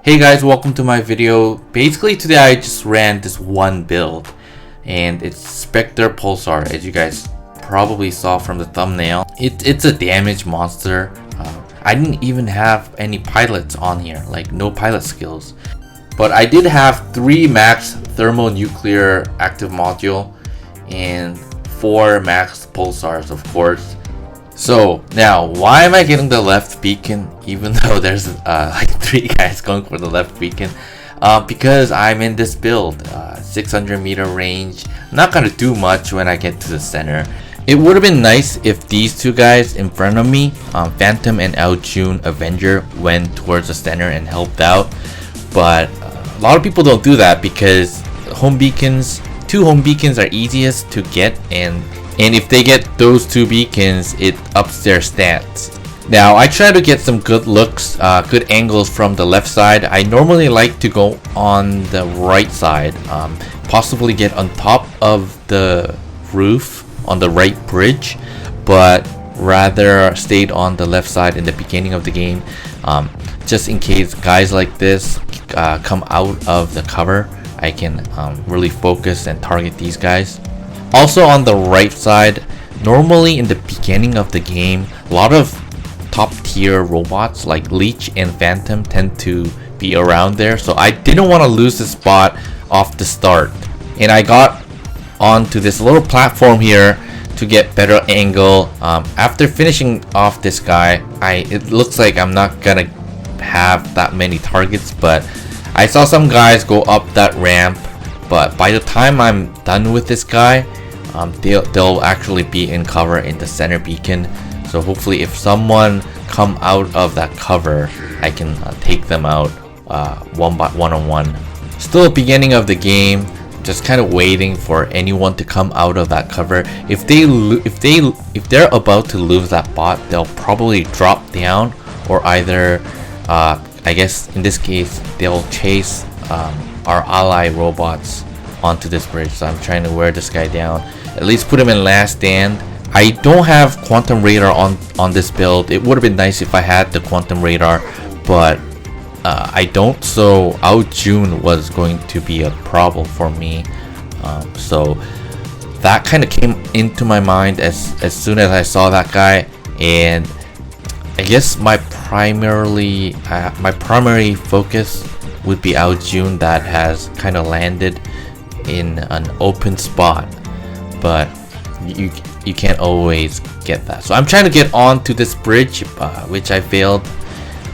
Hey guys, welcome to my video. Basically today I just ran this one build and it's Spectre Pulsar, as you guys probably saw from the thumbnail. It's a damage monster. I didn't even have any pilots on here, like no pilot skills. But I did have 3 max Thermonuclear active module and 4 max pulsars, of course. So now, why am I getting the left beacon even though there's like 3 guys going for the left beacon? Because I'm in this build, 600 meter range. I'm not gonna do much when I get to the center. It would have been nice if these 2 guys in front of me, Phantom and June Avenger, went towards the center and helped out. But a lot of people don't do that because home beacons, 2 home beacons are easiest to get, and if they get those 2 beacons, it ups their stats. Now I try to get some good looks, good angles from the left side. I normally like to go on the right side, possibly get on top of the roof on the right bridge, but rather stayed on the left side in the beginning of the game, just in case guys like this come out of the cover. I can really focus and target these guys. Also on the right side, normally in the beginning of the game, a lot of top tier robots like Leech and Phantom tend to be around there, so I didn't want to lose the spot off the start, and I got onto this little platform here to get better angle. After finishing off this guy, it looks like I'm not gonna have that many targets, but I saw some guys go up that ramp, but by the time I'm done with this guy, they'll actually be in cover in the center beacon. So hopefully if someone come out of that cover, I can take them out one-on-one. Still at the beginning of the game, just kind of waiting for anyone to come out of that cover. If they're about to lose that bot, they'll probably drop down, or either I guess in this case they'll chase our ally robots onto this bridge. So I'm trying to wear this guy down, at least put him in last stand. I don't have quantum radar on this build. It would have been nice if I had the quantum radar, but I don't, so June was going to be a problem for me. So that kind of came into my mind as soon as I saw that guy, and I guess my primary focus would be June, that has kind of landed in an open spot, but you can't always get that. So I'm trying to get onto this bridge, which I failed.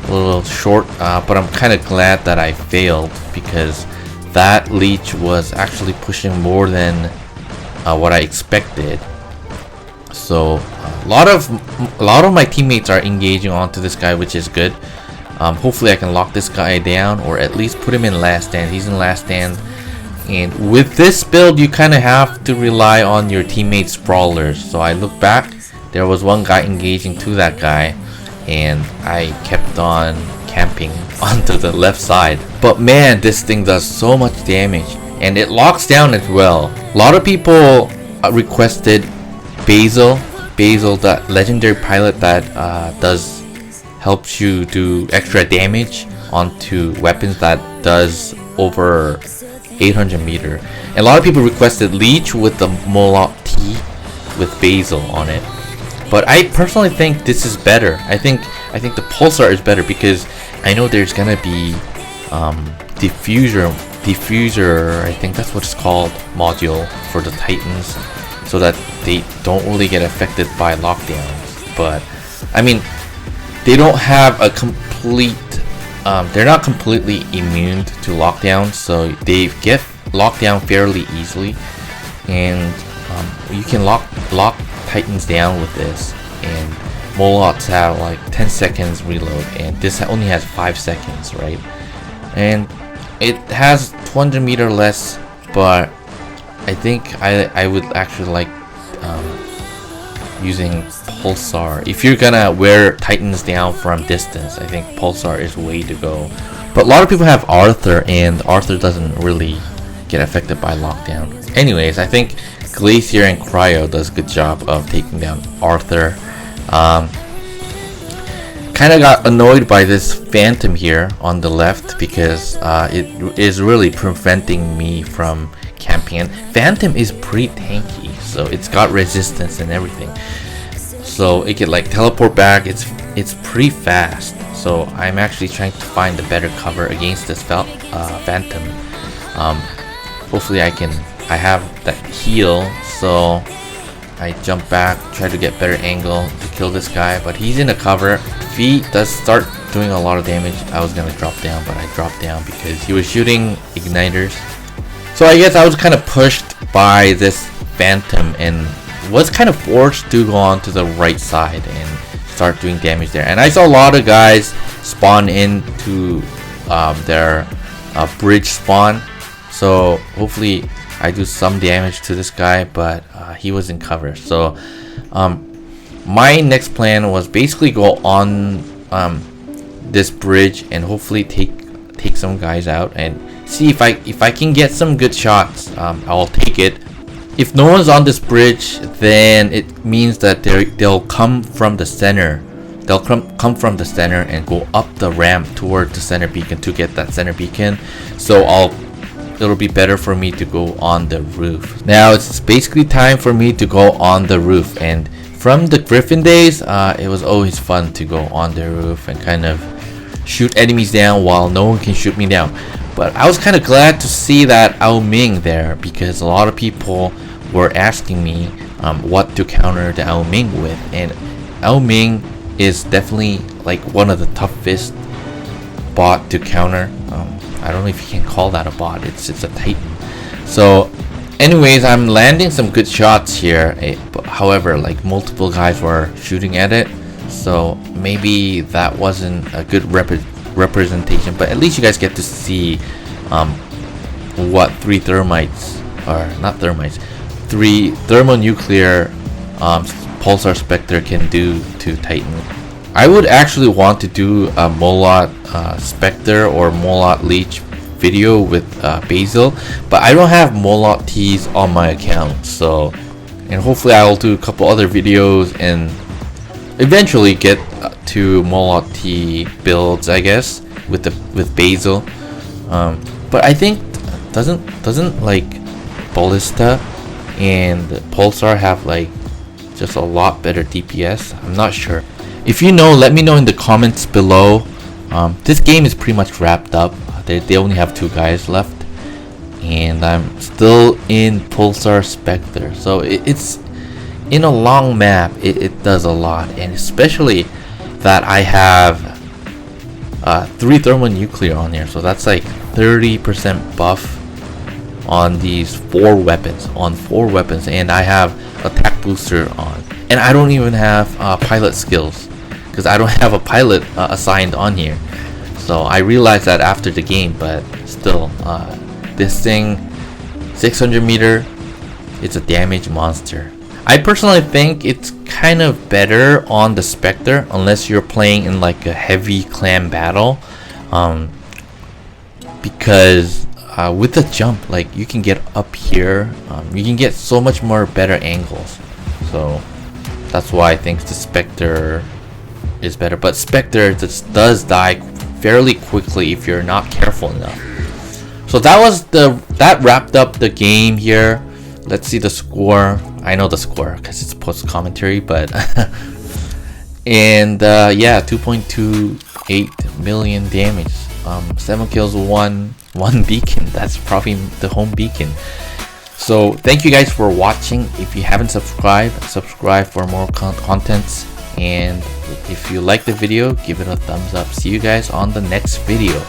A little short, but I'm kind of glad that I failed because that Leech was actually pushing more than what I expected. So a lot of my teammates are engaging onto this guy, which is good. Hopefully I can lock this guy down, or at least put him in last stand. He's in last stand. And with this build, you kind of have to rely on your teammates' sprawlers. So I look back, there was one guy engaging to that guy, and I kept on camping onto the left side. But man, this thing does so much damage, and it locks down as well. A lot of people requested Basil, that legendary pilot that helps you do extra damage onto weapons that does over 800 meter. And a lot of people requested Leech with the Molot T with Basil on it. But I personally think this is better. I think the Pulsar is better because I know there's gonna be diffuser, I think that's what it's called, module for the Titans, so that they don't really get affected by lockdowns. But I mean, they don't have a complete they're not completely immune to lockdown, so they get locked down fairly easily, and you can lock Titans down with this. And Molots have like 10 seconds reload, and this only has 5 seconds, right? And it has 200 meter less, but I think I would actually like using Pulsar. If you're gonna wear Titans down from distance, I think Pulsar is way to go. But a lot of people have Arthur, and Arthur doesn't really get affected by lockdown. Anyways, I think Glacier and Cryo does a good job of taking down Arthur. kind of got annoyed by this phantom here on the left because it is really preventing me from camping. Phantom is pretty tanky, so it's got resistance and everything, so it can like teleport back. It's pretty fast, so I'm actually trying to find a better cover against this phantom. Hopefully I have that heal, so I jump back, try to get better angle to kill this guy, but he's in a cover. If he does start doing a lot of damage, I was gonna drop down, but I dropped down because he was shooting igniters. So I guess I was kind of pushed by this phantom and was kind of forced to go on to the right side and start doing damage there. And I saw a lot of guys spawn into their bridge spawn, so hopefully I do some damage to this guy, but he was in cover. So my next plan was basically go on this bridge and hopefully take some guys out and see if I can get some good shots. I'll take it. If no one's on this bridge, then it means that they'll come from the center. They'll come from the center and go up the ramp toward the center beacon to get that center beacon. So it'll be better for me to go on the roof. Now it's basically time for me to go on the roof, and from the Griffin days, it was always fun to go on the roof and kind of shoot enemies down while no one can shoot me down. But I was kind of glad to see that Ao Ming there, because a lot of people were asking me what to counter the Ao Ming with, and Ao Ming is definitely like one of the toughest bot to counter. I don't know if you can call that a bot. It's a Titan. So anyways, I'm landing some good shots here, but however, like multiple guys were shooting at it, so maybe that wasn't a good representation, but at least you guys get to see what three thermonuclear Pulsar Spectre can do to Titan. I would actually want to do a Molot Spectre or Molot Leech video with Basil, but I don't have Molot Tees on my account, so, and hopefully I'll do a couple other videos and eventually get to Molot T builds, I guess, with Basil. But I think doesn't like Ballista and Pulsar have like just a lot better DPS? I'm not sure. If you know, let me know in the comments below. This game is pretty much wrapped up. They only have 2 guys left, and I'm still in Pulsar Spectre. So it's in a long map. It does a lot, and especially that I have 3 thermonuclear on here, so that's like 30% buff on these 4 weapons. And I have attack booster on, and I don't even have pilot skills because I don't have a pilot assigned on here. So I realized that after the game, but still, this thing, 600 meter, it's a damage monster. I personally think it's kind of better on the Spectre unless you're playing in like a heavy clan battle, because with the jump, like you can get up here, you can get so much more better angles. So that's why I think the Spectre is better. But Spectre just does die fairly quickly if you're not careful enough. So that wrapped up the game here. Let's see the score. I know the score because it's post commentary, but and yeah, 2.28 million damage, 7 kills, one beacon. That's probably the home beacon. So thank you guys for watching. If you haven't subscribe for more contents, and if you like the video, give it a thumbs up. See you guys on the next video.